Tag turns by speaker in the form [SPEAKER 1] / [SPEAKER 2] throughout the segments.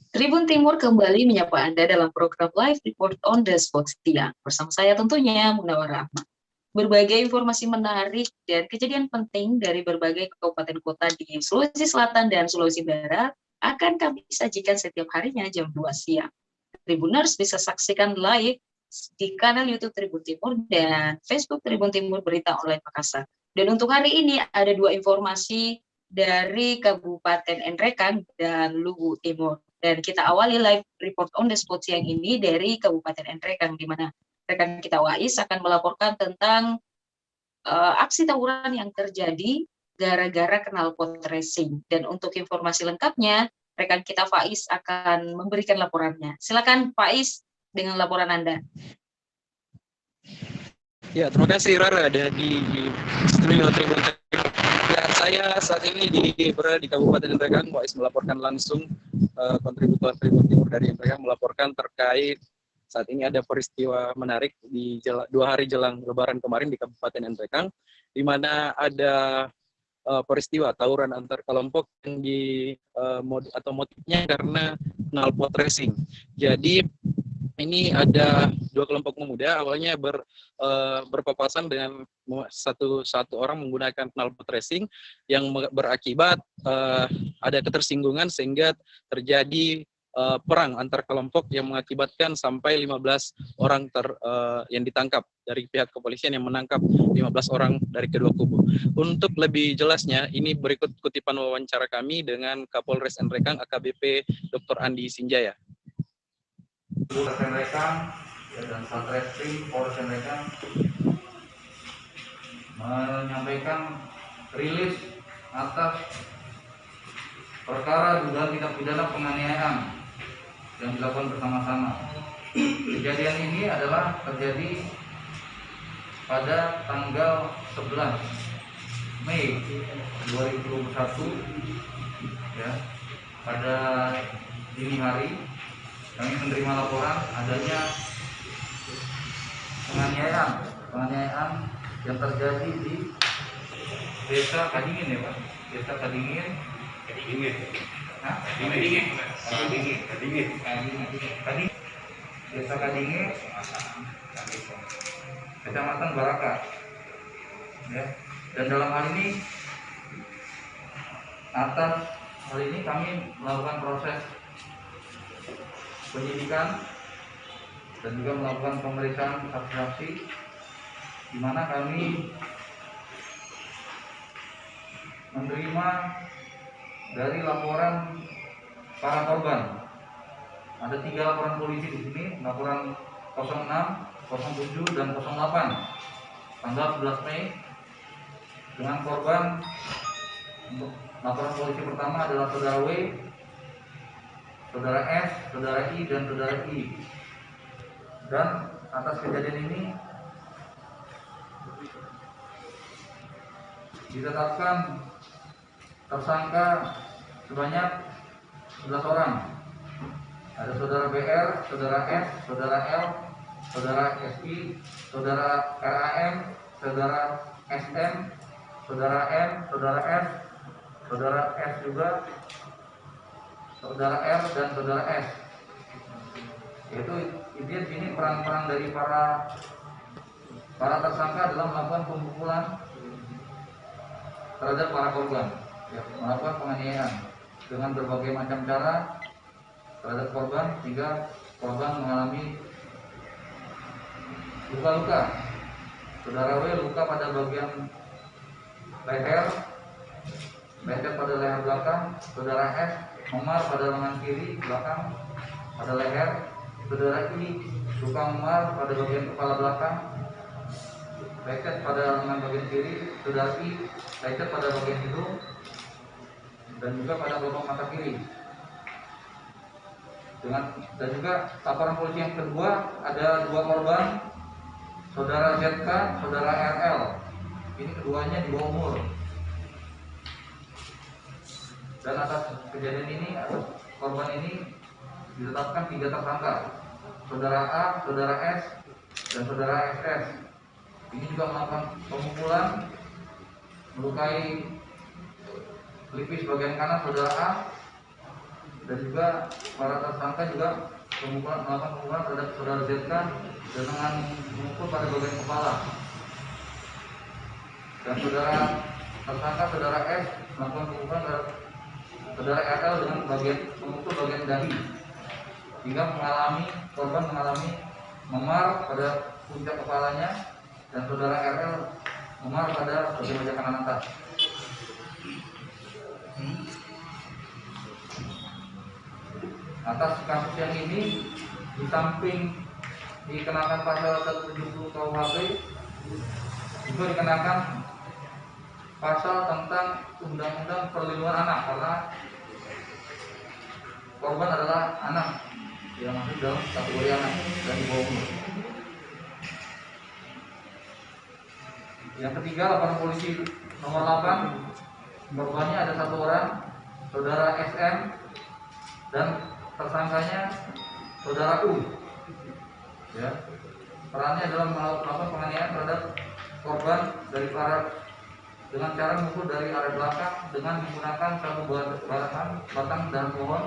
[SPEAKER 1] Tribun Timur kembali menyapa Anda dalam program Live Report on the Spot siang. Bersama saya tentunya Munawar Rahmat. Berbagai informasi menarik dan kejadian penting dari berbagai kabupaten kota di Sulawesi Selatan dan Sulawesi Barat akan kami sajikan setiap harinya jam 2 siang. Tribuners bisa saksikan live di kanal YouTube Tribun Timur dan Facebook Tribun Timur Berita Online Makassar. Dan untuk hari ini ada dua informasi dari Kabupaten Nrekang dan Luwu Timur. Dan kita awali live report on the spot siang ini dari Kabupaten Nrekang, di mana rekan kita Wais akan melaporkan tentang aksi tawuran yang terjadi gara-gara knalpot racing. Dan untuk informasi lengkapnya, rekan kita Faiz akan memberikan laporannya. Silakan Faiz dengan laporan Anda.
[SPEAKER 2] Ya, terima kasih Rara ada di studio Tribun. Ya, saya saat ini berada di Kabupaten Nrekang. Wais melaporkan langsung kontributor Tribun Timur dari Nrekang melaporkan terkait saat ini ada peristiwa menarik di 2 hari jelang Lebaran kemarin di Kabupaten Nrekang, di mana ada peristiwa tawuran antar kelompok yang atau motifnya karena knalpot racing. Jadi ini ada 2 kelompok pemuda awalnya berpapasan dengan satu orang menggunakan knalpot racing yang berakibat ada ketersinggungan sehingga terjadi perang antar kelompok yang mengakibatkan sampai 15 orang yang ditangkap dari pihak kepolisian yang menangkap 15 orang dari kedua kubu. Untuk lebih jelasnya, ini berikut kutipan wawancara kami dengan Kapolres Nrekang AKBP Dr. Andi Sinjaya.
[SPEAKER 3] Nrekang dan Satreskrim Polres Nrekang menyampaikan rilis atas perkara dugaan tindak pidana penganiayaan yang dilakukan bersama-sama. Kejadian ini adalah terjadi pada tanggal 11 Mei 2021 ya, pada dini hari kami menerima laporan adanya penganiayaan yang terjadi di Desa Kadingin ya Pak. Desa Kadingin. Desa Kadingin, Kecamatan Baraka. Ya. Dan dalam hal ini kami melakukan proses penyidikan dan juga melakukan pemeriksaan saksi-saksi, di mana kami menerima dari laporan para korban. Ada 3 laporan polisi di sini, laporan 06, 07, dan 08 tanggal 11 Mei dengan korban. Untuk laporan polisi pertama adalah saudara W, saudara S, saudara I, dan saudara I. Dan atas kejadian ini ditetapkan tersangka sebanyak 11 orang. Ada saudara BR, saudara S, saudara L, saudara SI, saudara RAM, saudara SM, saudara M, saudara S, saudara S juga, saudara R, dan saudara S. Yaitu intinya ini peran-peran dari para tersangka dalam melakukan pemukulan terhadap para korban, ya, melakukan penganiayaan dengan berbagai macam cara terhadap korban sehingga korban mengalami luka-luka. Saudara W luka pada bagian leher pada leher belakang. Saudara S memar pada lengan kiri belakang pada leher. Saudara I luka memar pada bagian kepala belakang, lecet pada lengan bagian kiri. Saudara I lecet pada bagian hidung dan juga pada kelopak mata kiri. Dan juga laporan polisi yang kedua ada 2 korban, saudara ZK, saudara RL. Ini keduanya di bawah umur. Dan atas kejadian ini, atas korban ini ditetapkan 3 tersangka, saudara A, saudara S, dan saudara SS. Ini juga melakukan pemukulan, melukai pelipis bagian kanan saudara A dan juga para tersangka juga melakukan pemukulan terhadap saudara ZK dengan memukul pada bagian kepala. Dan tersangka saudara S melakukan pemukulan terhadap saudara RL dengan memukul bagian dahi, hingga korban mengalami memar pada puncak kepalanya, dan saudara RL memar pada bagian wajah kanan atas. Atas kasus yang ini, di samping dikenakan pasal 170 KUHP, juga dikenakan pasal tentang Undang-Undang Perlindungan Anak, karena korban adalah anak yang masuk dalam kategori anak dan di bawah umur. Yang ketiga, laporan polisi nomor 8, korbannya ada 1 orang, saudara SM, dan tersangkanya saudara U. Ya. Perannya adalah melakukan penganiayaan terhadap korban dengan cara memukul dari arah belakang dengan menggunakan satu batang daun pohon.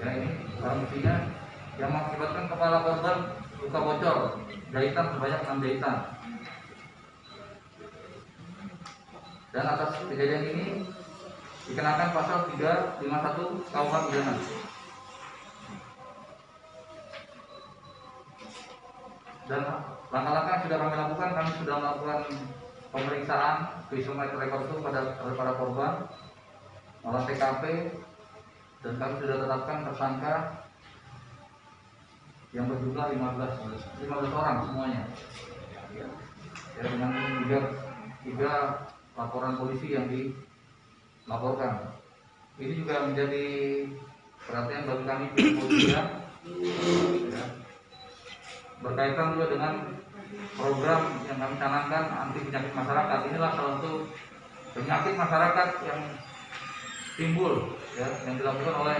[SPEAKER 3] Ya, ini barang buktinya yang mengakibatkan kepala korban luka bocor, jahitan sebanyak 6 jahitan. Dan atas kejadian ini dikenakan pasal 351 KUH pidana. Dan langkah-langkah yang sudah kami lakukan, kami sudah melakukan pemeriksaan visual record itu pada korban, olah TKP, dan kami sudah tetapkan tersangka yang berjumlah 15 orang semuanya. Ya, dengan 3 laporan polisi yang dilaporkan. Ini juga menjadi perhatian bagi kami pihak kepolisian, ya, berkaitan juga dengan program yang kami canangkan anti penyakit masyarakat. Inilah salah satu penyakit masyarakat yang timbul, ya, yang dilakukan oleh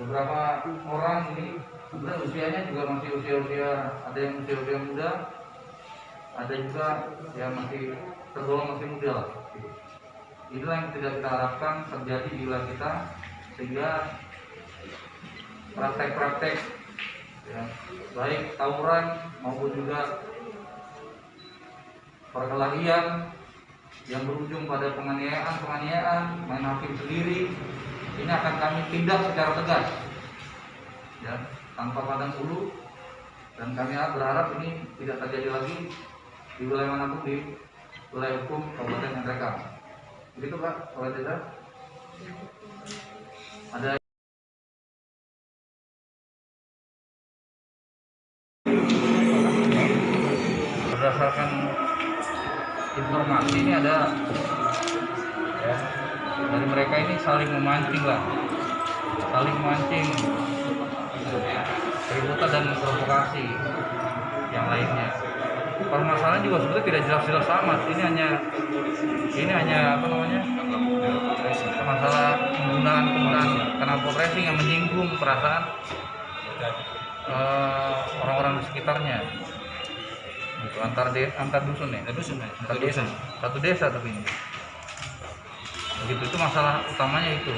[SPEAKER 3] beberapa orang. Ini sebenarnya usianya juga masih usia ada yang usia muda, ada juga yang masih tergolong masih muda lah. Inilah yang tidak kita harapkan terjadi di wilayah kita, sehingga praktek-praktek, ya, baik tawuran maupun juga perkelahian yang berujung pada penganiayaan, main hakim sendiri, ini akan kami tindak secara tegas, ya, tanpa pandang bulu, dan kami berharap ini tidak terjadi lagi di wilayah manapun di wilayah hukum Kabupaten Nganrekang. Begitu Pak, Pak Desa. Ada berdasarkan informasi ini ada, ya, dari mereka ini saling memancing keributan dan provokasi yang lainnya. Permasalahan juga sebetulnya tidak jelas-jelas amat. Ini hanya masalah penggunaan knalpot racing yang menyinggung perasaan orang-orang di sekitarnya. Itu antar dusun ya, antar desa, satu desa tapi ini. Begitu, itu masalah utamanya itu.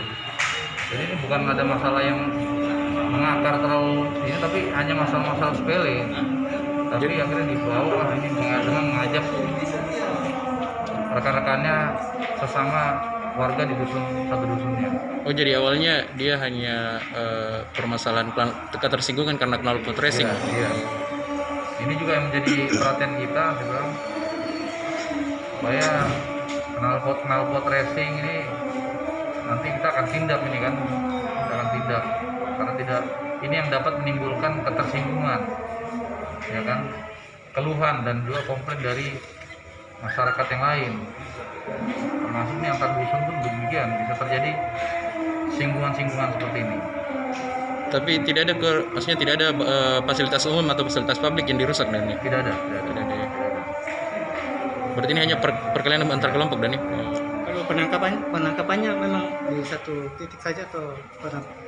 [SPEAKER 3] Jadi ini bukan ada masalah yang mengakar terlalu ini, tapi hanya masalah-masalah sepele. Tapi akhirnya dibawa ini dengan mengajak rekan-rekannya sesama warga di satu dusunnya.
[SPEAKER 2] Oh, jadi awalnya dia hanya permasalahan ketersinggungan karena knalpot racing.
[SPEAKER 3] Iya. Ini juga yang menjadi perhatian kita, supaya knalpot racing ini nanti kita akan tindak karena tidak ini yang dapat menimbulkan ketersinggungan, ya kan, keluhan dan juga komplain dari masyarakat yang lain, termasuk ini antar dusun pun demikian, bisa terjadi singgungan-singgungan seperti ini.
[SPEAKER 2] Tapi tidak ada maksudnya tidak ada fasilitas umum atau fasilitas publik yang dirusak dan ini.
[SPEAKER 3] Tidak ada.
[SPEAKER 2] Berarti ini hanya perkelahian antar kelompok dan ini.
[SPEAKER 4] Kalau penangkapannya memang di satu titik saja atau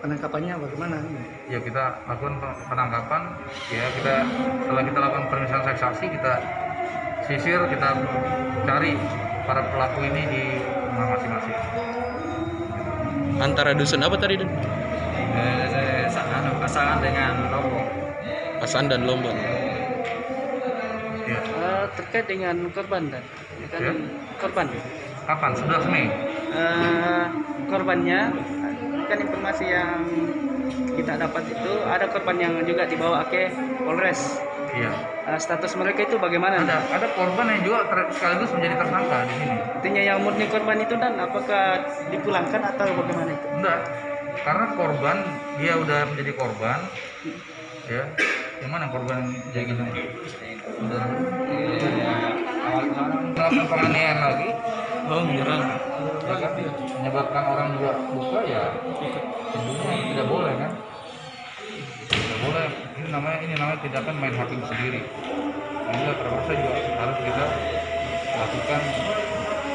[SPEAKER 4] penangkapannya bagaimana?
[SPEAKER 3] Ya, kita lakukan penangkapan, ya, setelah kita lakukan pemeriksaan saksi, kita sisir, kita cari para pelaku ini di rumah masing-masing.
[SPEAKER 2] Antara dusun apa tadi?
[SPEAKER 3] Pasangan dengan Lombok.
[SPEAKER 2] Pasan dan Lombok.
[SPEAKER 3] Ya.
[SPEAKER 4] Terkait dengan korban dan kan
[SPEAKER 3] Ya.
[SPEAKER 4] korban.
[SPEAKER 3] Kapan? 11 Mei.
[SPEAKER 4] Korbannya kan informasi yang kita dapat itu ada korban yang juga dibawa ke Polres.
[SPEAKER 3] Iya.
[SPEAKER 4] Status mereka itu bagaimana?
[SPEAKER 3] Ada korban yang juga sekaligus menjadi tersangka di sini.
[SPEAKER 4] Artinya yang murni korban itu dan apakah dipulangkan atau bagaimana itu?
[SPEAKER 3] Enggak. Karena korban dia udah menjadi korban. Ya. Yang mana korban jadi udah melakukan penganiayaan lagi.
[SPEAKER 2] Oh, menyerang.
[SPEAKER 3] Ya kan? Menyebabkan orang juga luka ya. Tentunya tidak boleh kan? Tidak boleh. Ini namanya tindakan main hakim sendiri. Sehingga terpaksa juga harus kita lakukan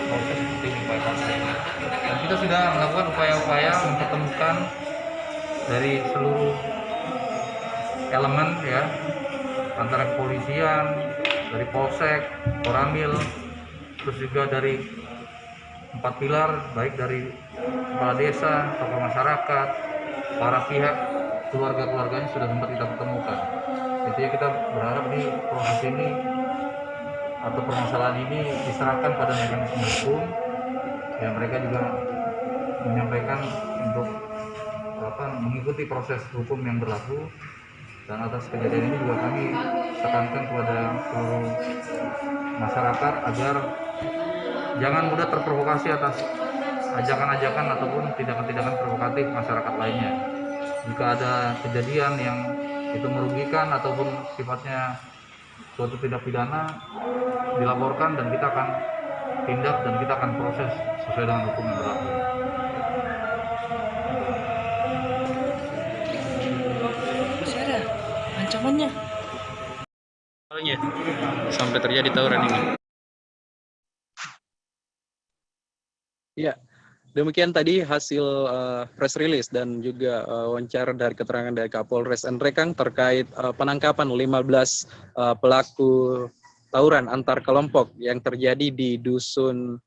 [SPEAKER 3] proses seperti ini upaya paksa ini. Dan kita sudah melakukan upaya-upaya mempertemukan dari seluruh elemen ya, antara kepolisian, dari Polsek, Koramil, terus juga dari 4 pilar, baik dari kepala desa, tokoh masyarakat, para pihak, keluarga-keluarganya sudah sempat kita pertemukan. Intinya kita berharap nih proses ini atau permasalahan ini diserahkan pada mekanisme hukum, ya mereka juga menyampaikan untuk mengikuti proses hukum yang berlaku. Dan atas kejadian ini juga kami tekankan kepada seluruh masyarakat agar jangan mudah terprovokasi atas ajakan-ajakan ataupun tindakan-tindakan provokatif masyarakat lainnya. Jika ada kejadian yang itu merugikan ataupun sifatnya suatu tindak pidana, dilaporkan dan kita akan tindak dan kita akan proses sesuai dengan hukum yang berlaku.
[SPEAKER 4] Masih ada ancamannya.
[SPEAKER 2] Sampai terjadi tawuran ini. Ya, demikian tadi hasil press release dan juga wawancara dari keterangan dari Kapolres Nrekang terkait penangkapan 15 pelaku tawuran antar kelompok yang terjadi di dusun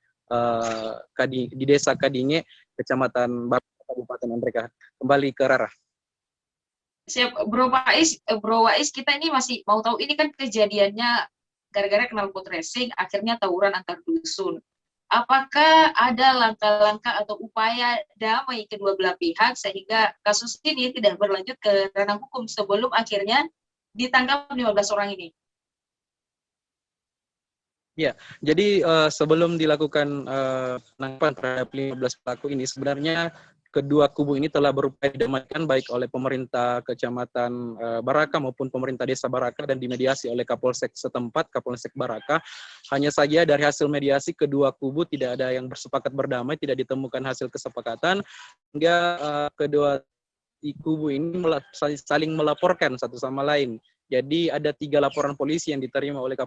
[SPEAKER 2] di Desa Kadinge, Kecamatan Bapak, Kabupaten Nrekang. Kembali ke Rara.
[SPEAKER 1] Siap, Bro Wais, kita ini masih mau tahu, ini kan kejadiannya gara-gara knalpot racing, akhirnya tawuran antar dusun. Apakah ada langkah-langkah atau upaya damai kedua belah pihak sehingga kasus ini tidak berlanjut ke ranah hukum sebelum akhirnya ditangkap 15 orang ini?
[SPEAKER 2] Ya, jadi sebelum dilakukan penangkapan terhadap 15 pelaku ini, sebenarnya kedua kubu ini telah berupaya didamaikan baik oleh pemerintah Kecamatan Baraka maupun pemerintah Desa Baraka dan dimediasi oleh Kapolsek setempat, Kapolsek Baraka. Hanya saja dari hasil mediasi kedua kubu tidak ada yang bersepakat berdamai, tidak ditemukan hasil kesepakatan, hingga kedua kubu ini saling melaporkan satu sama lain. Jadi ada 3 laporan polisi yang diterima oleh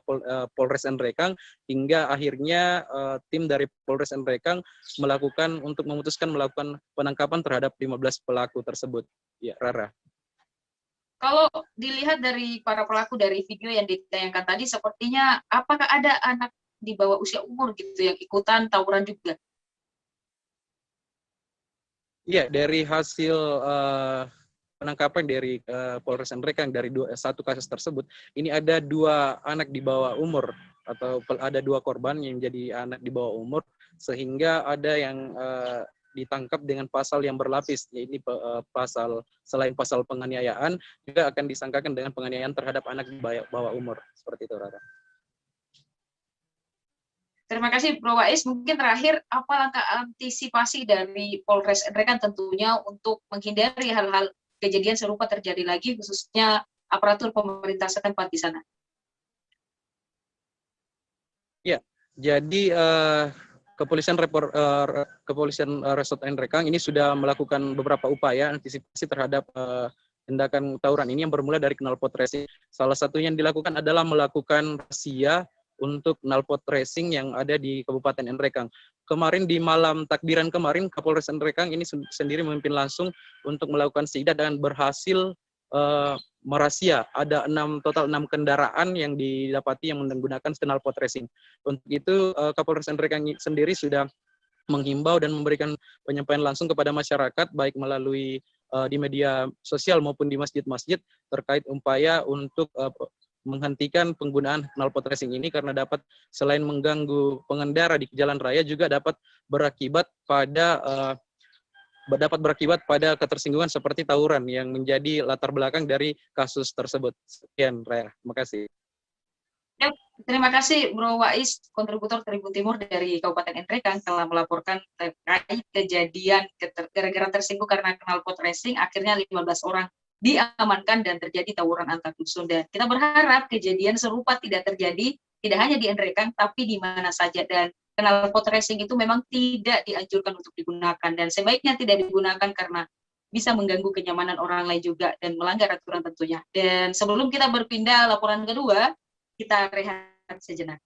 [SPEAKER 2] Polres Nrekang, hingga akhirnya tim dari Polres Nrekang memutuskan melakukan penangkapan terhadap 15 pelaku tersebut. Ya, Rara.
[SPEAKER 1] Kalau dilihat dari para pelaku dari video yang ditayangkan tadi, sepertinya apakah ada anak di bawah usia umur gitu yang ikutan tawuran juga?
[SPEAKER 2] Iya, dari hasil penangkapan dari Polres Nrekang dari satu kasus tersebut, ini ada 2 anak di bawah umur atau ada 2 korban yang jadi anak di bawah umur, sehingga ada yang ditangkap dengan pasal yang berlapis, yaitu pasal selain pasal penganiayaan juga akan disangkakan dengan penganiayaan terhadap anak di bawah umur, seperti itu, Rara.
[SPEAKER 1] Terima kasih, Bro Wais. Mungkin terakhir, apa langkah antisipasi dari Polres Nrekang tentunya untuk menghindari hal-hal kejadian serupa terjadi lagi, khususnya aparatur pemerintah setempat di sana? Ya, jadi Kepolisian Resort Nrekang ini sudah melakukan beberapa upaya antisipasi terhadap tindakan tawuran ini yang bermula dari knalpot racing. Salah satunya yang dilakukan adalah melakukan razia untuk knalpot racing yang ada di Kabupaten Nrekang. Kemarin di malam takbiran kemarin, Kapolres Nrekang ini sendiri memimpin langsung untuk melakukan sidak dan berhasil merazia. Ada total 6 kendaraan yang didapati yang menggunakan knalpot racing. Untuk itu Kapolres Nrekang sendiri sudah
[SPEAKER 2] menghimbau dan memberikan penyampaian langsung kepada masyarakat baik melalui di media sosial maupun di masjid-masjid terkait upaya untuk menghentikan penggunaan knalpot racing ini, karena dapat selain mengganggu pengendara di jalan raya juga dapat berakibat pada ketersinggungan seperti tawuran yang menjadi latar belakang dari kasus tersebut. Sekian, Raya. Terima kasih.
[SPEAKER 1] Ya, terima kasih Bro Wais, kontributor Tribun Timur dari Kabupaten Nrekang, telah melaporkan terkait kejadian gara-gara tersinggung karena knalpot racing, akhirnya 15 orang diamankan dan terjadi tawuran antar dusun. Dan kita berharap kejadian serupa tidak terjadi, tidak hanya di Nrekang, tapi di mana saja. Dan knalpot racing itu memang tidak dianjurkan untuk digunakan, dan sebaiknya tidak digunakan karena bisa mengganggu kenyamanan orang lain juga dan melanggar aturan tentunya. Dan sebelum kita berpindah laporan kedua, kita rehat sejenak.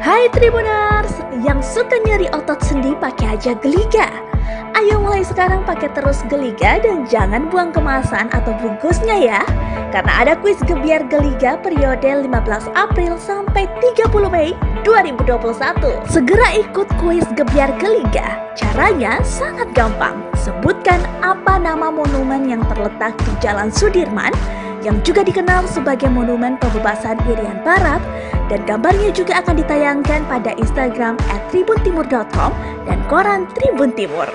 [SPEAKER 5] Hai Tribuners, yang suka nyeri otot sendi pakai aja Geliga. Ayo mulai sekarang pakai terus Geliga dan jangan buang kemasan atau bungkusnya ya. Karena ada kuis gebiar Geliga periode 15 April sampai 30 Mei 2021. Segera ikut kuis gebiar Geliga. Caranya sangat gampang. Sebutkan apa nama monumen yang terletak di Jalan Sudirman yang juga dikenal sebagai Monumen Pembebasan Irian Barat, dan gambarnya juga akan ditayangkan pada Instagram @tribuntimur.com dan koran Tribun Timur.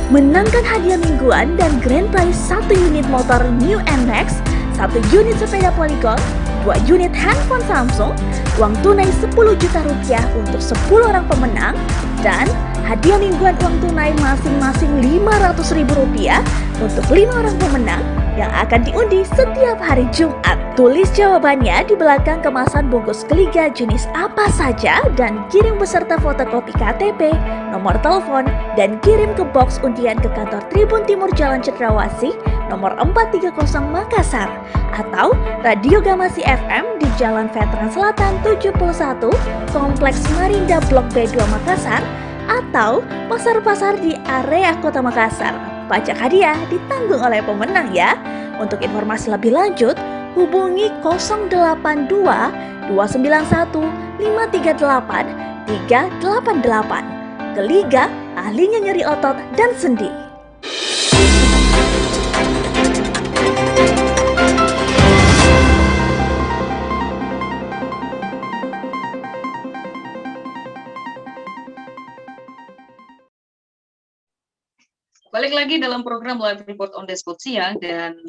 [SPEAKER 5] Menangkan hadiah mingguan dan grand prize 1 unit motor New NMAX, 1 unit sepeda Polygon, 2 unit handphone Samsung, uang tunai 10 juta rupiah untuk 10 orang pemenang, dan hadiah mingguan uang tunai masing-masing 500 ribu rupiah untuk 5 orang pemenang yang akan diundi setiap hari Jumat. Tulis jawabannya di belakang kemasan bungkus Geliga jenis apa saja dan kirim beserta fotokopi KTP, nomor telepon, dan kirim ke box undian ke kantor Tribun Timur Jalan Cendrawasih nomor 430 Makassar atau Radio Gamasi FM di Jalan Veteran Selatan 71, Kompleks Marinda Blok B2 Makassar, atau pasar-pasar di area Kota Makassar. Pajak hadiah ditanggung oleh pemenang ya. Untuk informasi lebih lanjut, hubungi 082 291 538 388. Geliga, ahlinya nyeri otot dan sendi.
[SPEAKER 1] Balik lagi dalam program Live Report on the Spot siang, dan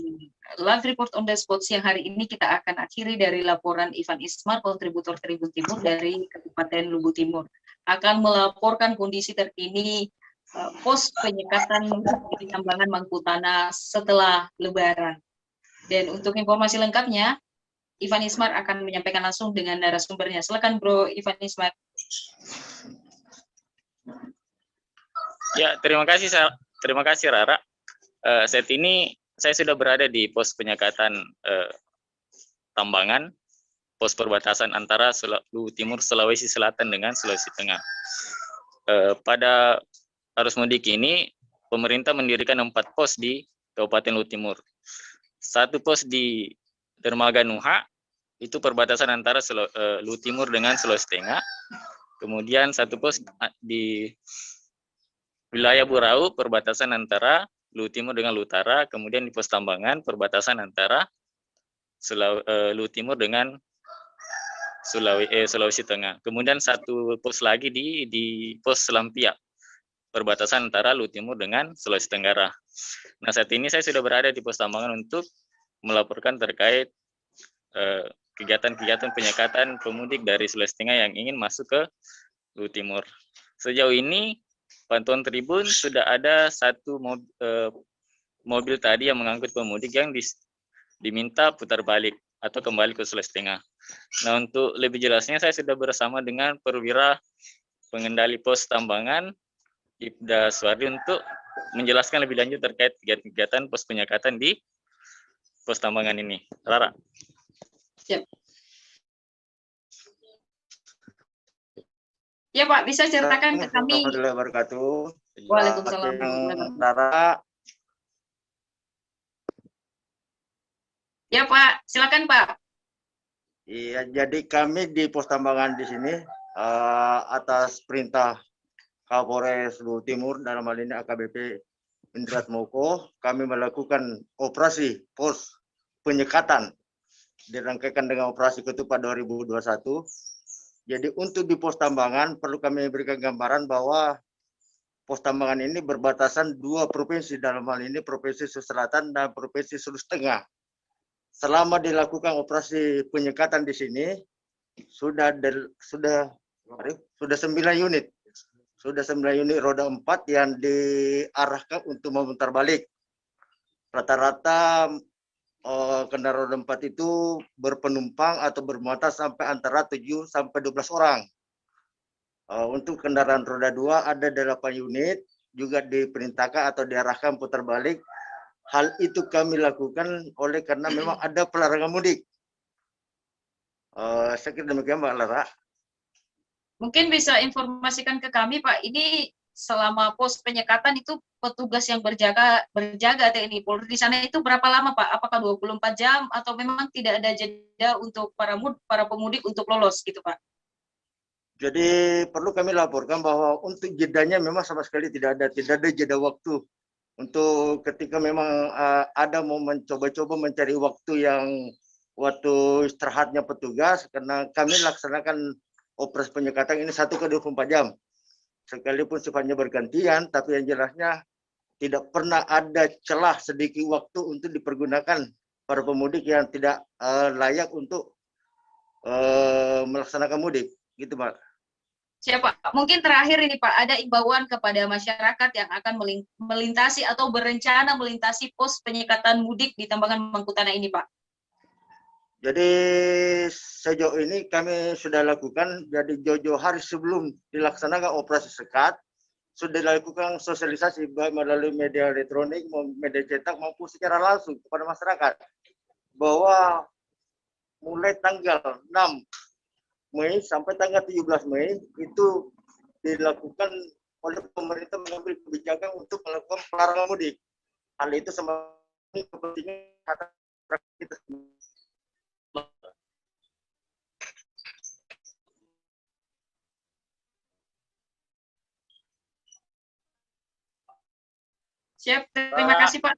[SPEAKER 1] Live Report on the Spot siang hari ini kita akan akhiri dari laporan Ivan Ismar, kontributor Tribun Timur dari Kabupaten Lubu Timur, akan melaporkan kondisi terkini pos penyekatan di Tambangan Mangkutana setelah Lebaran. Dan untuk informasi lengkapnya, Ivan Ismar akan menyampaikan langsung dengan narasumbernya. Silakan Bro Ivan Ismar.
[SPEAKER 6] Ya, terima kasih Rara. Saat ini saya sudah berada di pos penyekatan Tambangan, pos perbatasan antara Lubu Timur Sulawesi Selatan dengan Sulawesi Tengah. Pada arus mudik ini, pemerintah mendirikan 4 pos di Kabupaten Lubu Timur. 1 pos di Dermaga Nuha, itu perbatasan antara Lubu Timur dengan Sulawesi Tengah. Kemudian 1 pos di wilayah Burau, perbatasan antara Lubu Timur dengan Lubu Utara. Kemudian di pos Tambangan, perbatasan antara Lubu Timur dengan Sulawesi Tengah. Kemudian 1 pos lagi di pos Selampia, perbatasan antara Lubu Timur dengan Sulawesi Tenggara. Nah, saat ini saya sudah berada di pos Tambangan untuk melaporkan terkait kegiatan-kegiatan penyekatan pemudik dari Sulawesi Tengah yang ingin masuk ke Lubu Timur. Sejauh ini pantauan Tribun sudah ada 1 mobil tadi yang mengangkut pemudik yang diminta putar balik atau kembali ke Sulawesi Tengah. Nah, untuk lebih jelasnya saya sudah bersama dengan perwira pengendali pos Tambangan, Ibda Suwardi, untuk menjelaskan lebih lanjut terkait kegiatan pos penyekatan di pos Tambangan ini. Rara.
[SPEAKER 1] Siap. Ya Pak, bisa ceritakan ke kami. Waalaikumsalam.
[SPEAKER 7] Rara.
[SPEAKER 1] Ya Pak, silakan Pak.
[SPEAKER 7] Iya, jadi kami di pos tambangan di sini atas perintah Kapolres Luhut Timur dalam hal ini AKBP Indra Moko, kami melakukan operasi pos penyekatan dirangkaikan dengan operasi Ketupat 2021. Jadi untuk di pos tambangan perlu kami berikan gambaran bahwa pos tambangan ini berbatasan 2 provinsi, dalam hal ini Provinsi Sulawesi Selatan dan Provinsi Sulawesi Tengah. Selama dilakukan operasi penyekatan di sini sudah 9 unit. Sudah 9 unit roda 4 yang diarahkan untuk memutar balik. Rata-rata kendaraan roda 4 itu berpenumpang atau bermuatan sampai antara 7 sampai 12 orang. Untuk kendaraan roda 2 ada 8 unit juga diperintahkan atau diarahkan putar balik. Hal itu kami lakukan oleh karena memang ada pelarangan mudik. Saya kira demikian Mbak Lara.
[SPEAKER 1] Mungkin bisa informasikan ke kami Pak, ini selama pos penyekatan itu petugas yang berjaga TNI Polri di sana itu berapa lama Pak? Apakah 24 jam atau memang tidak ada jeda untuk para pemudik untuk lolos gitu Pak?
[SPEAKER 7] Jadi perlu kami laporkan bahwa untuk jedanya memang sama sekali tidak ada jeda waktu. Untuk ketika memang ada mau mencoba-coba mencari waktu istirahatnya petugas, karena kami laksanakan operasi penyekatan ini 1 ke 24 jam. Sekalipun sifatnya bergantian, tapi yang jelasnya tidak pernah ada celah sedikit waktu untuk dipergunakan para pemudik yang tidak layak untuk melaksanakan mudik. Gitu Pak.
[SPEAKER 1] Siapa? Mungkin terakhir ini Pak, ada imbauan kepada masyarakat yang akan melintasi atau berencana melintasi pos penyekatan mudik di Tambangan Mangkutanah ini Pak.
[SPEAKER 7] Jadi sejauh ini kami sudah lakukan, jadi jauh-jauh hari sebelum dilaksanakan operasi sekat, sudah dilakukan sosialisasi baik melalui media elektronik, media cetak maupun secara langsung kepada masyarakat. Bahwa mulai tanggal 6 Mei sampai tanggal 17 Mei itu dilakukan oleh pemerintah mengambil kebijakan untuk melakukan pelarangan mudik. Hal itu semakin kepentingan kita.
[SPEAKER 1] Siap, terima kasih Pak.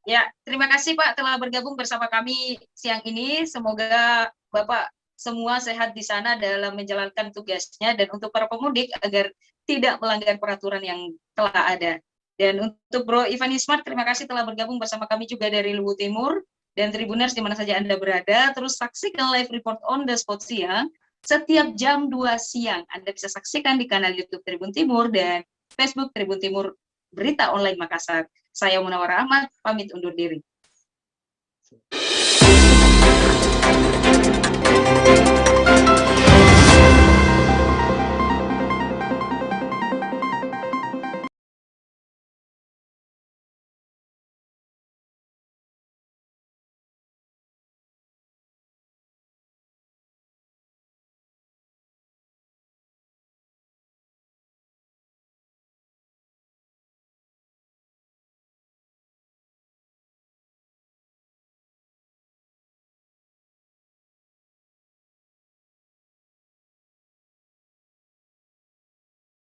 [SPEAKER 1] Ya, terima kasih Pak telah bergabung bersama kami siang ini. Semoga Bapak semua sehat di sana dalam menjalankan tugasnya, dan untuk para pemudik agar tidak melanggar peraturan yang telah ada. Dan untuk Bro Ivan Ismart, terima kasih telah bergabung bersama kami juga dari Luhut Timur, dan Tribuners di mana saja Anda berada, terus saksikan live report on the spot siang setiap jam 2 siang. Anda bisa saksikan di kanal YouTube Tribun Timur dan Facebook Tribun Timur Berita Online Makassar. Saya Munawar Ahmad, pamit undur diri.